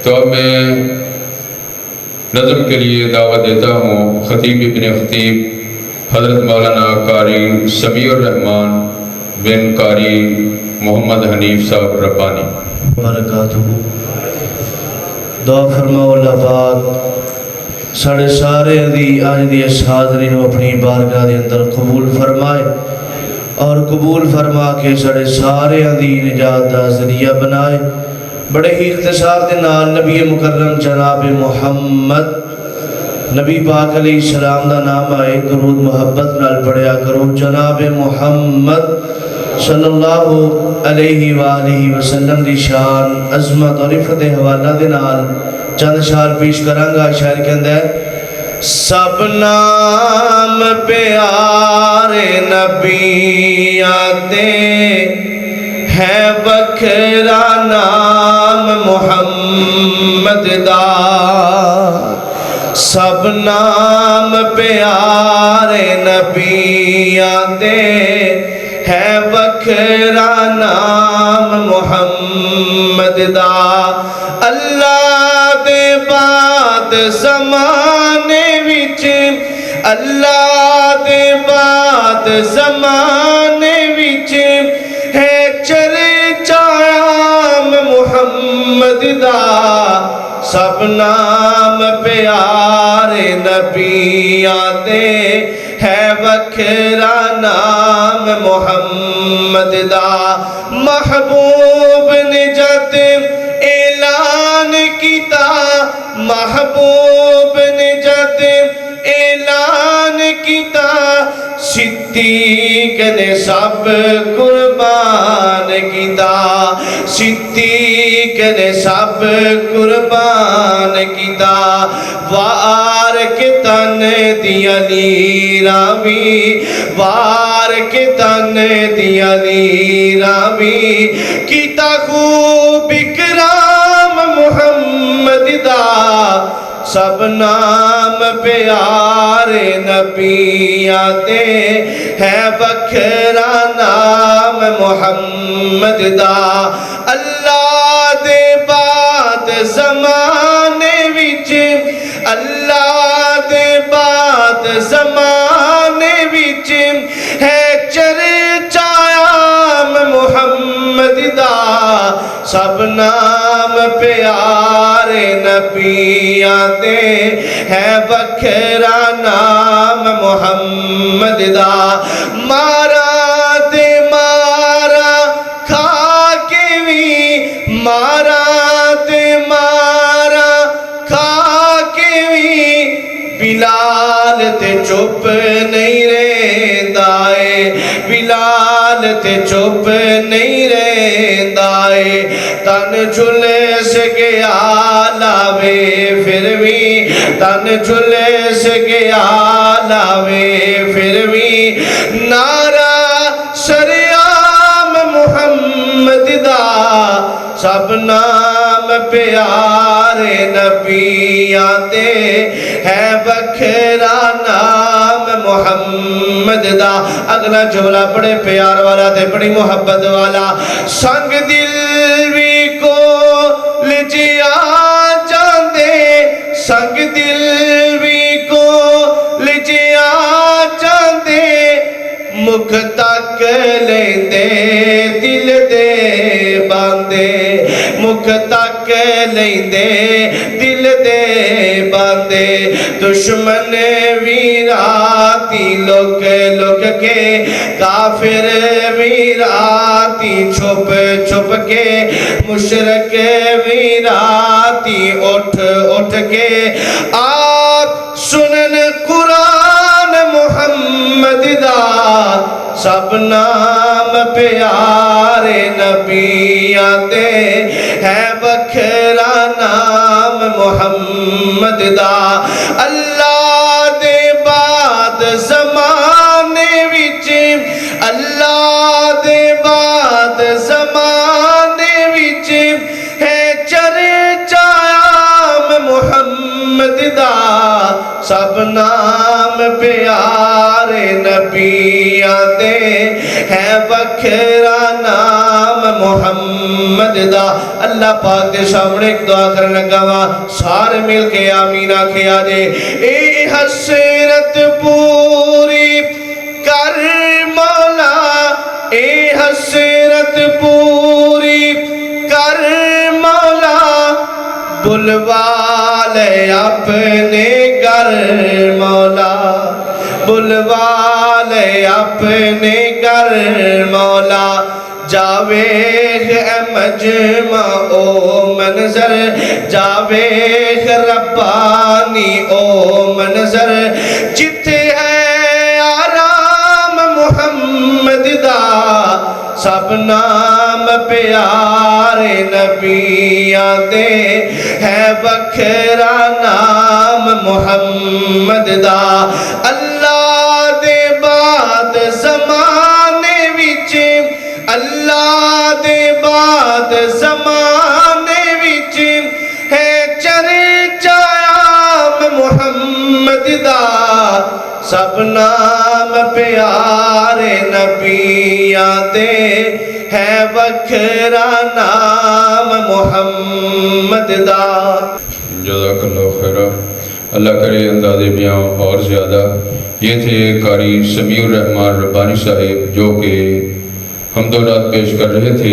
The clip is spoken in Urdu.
تو اب میں نظم کے لیے دعوت دیتا ہوں خطیب ابن خطیب حضرت مولانا قاری سمیع الرحمن بن قاری محمد حنیف صاحب ربانی برکاتہ دعا فرماؤ اللہ پاک ساڑھے سارے دی آج دی اس حاضرین و اپنی بارگاہ دے اندر قبول فرمائے اور قبول فرما کے ساڑھے سارے دی نجات دا ذریعہ بنائے۔ بڑے ہی اختصار دے نال نبی مکرم جناب محمد نبی پاک علیہ السلام دا نام آئے، درود محبت نال پڑھیا کرو۔ جناب محمد صلی اللہ علیہ وآلہ وسلم دی شان عظمت اور عفت حوالہ دے نال چند اشعار پیش کرانگا۔ شاعر کے اندر سب نام پیارے نبی آتے ہے بکھرا نام محمد دا، سب نام پیارے نبی آتے ہے بکھرا نام محمد دا۔ اللہ دے بعد زمانے وچ، اللہ دے بعد زمانے وچ ہے چرچا عام محمد دا، سب نام پیارے نبی آتے ہے بکھرا نام محمد دا۔ محبوب نے جد اعلان کیتا، محبوب نے جد اعلان کیتا، صدیق نے سب قربان کیتا، صدیق نے سب قربان کیتا۔ وار کے تن دی علی رامی، وار کے تن دی علی رامی، کیتا خوب اکرام محمد دا، سب نام پیارے نبی آتے ہے بکھرا نام محمد دا۔ اللہ دے بعد زمانے وچ، اللہ دے بعد زمانے وچ ہے چرچا عام محمد دا، سب نام پیارے نبی آتے ہے بکھرا نام محمد دا۔ مارا دے مارا کھا کے بھی، مارا دے مارا کھا کے بھی، بلال تے چپ نہیں رہندا اے، بلال تے چپ نہیں رہندا اے۔ تن جھلس گیا لاوے پھر بھی، تن جھلس گیا لاوے پھر بھی، نعرہ سریام محمد دا، سب نام پیارے نبی آتے ہے بکھرا نام محمد دا۔ اگلا جملہ بڑے پیار والا تے بڑی محبت والا۔ سنگ دل بھی کو لجیا جاندے، سنگ دل بھی کو لجیا جاندے، مکھ تک لیندے دل دے باندے، مکھ تک لیندے دل دے باندے۔ دشمن ویراتی لوک لوک کے، کافر ویراتی چھپ چھپ کے، مشرک ویراتی اٹھ اٹھ کے، آپ سنن قرآن محمد دا، سب نام پیارے نبی آتے ہے بکھرا نام محمد دا۔ اللہ دے بعد زمانے وچ، اللہ دے بعد زمانے وچ ہے چرچا عام محمد دا، سب نام پیارے نبی آتے ہے بکھرا نام محمد محمد دا اللہ پاک دے سامنے ایک دعا کرنے لگا وا سارے مل کے آمین آکھیا جے اے حسرت پوری کر مولا اے حسرت پوری کر مولا بلوا لے اپنے گھر مولا بلوا لے اپنے گھر مولا جاوے مجمع او منظر جاوے ربانی او منظر جتے ہے آرام محمد دا سب نام پیارے نبیاں دے ہے وکھرا نام محمد دا اللہ دے بعد زمانے وچ اللہ دے بعد زمانے وچ ہے چرچا محمد دا سب نام پیارے نبیاں دے ہے وکھرا نام محمد دا جزاک اللہ خیر اللہ کرے انداز بیاں اور زیادہ یہ تھے قاری سمیع الرحمان ربانی صاحب جو کہ حمد و نعت پیش کر رہے تھے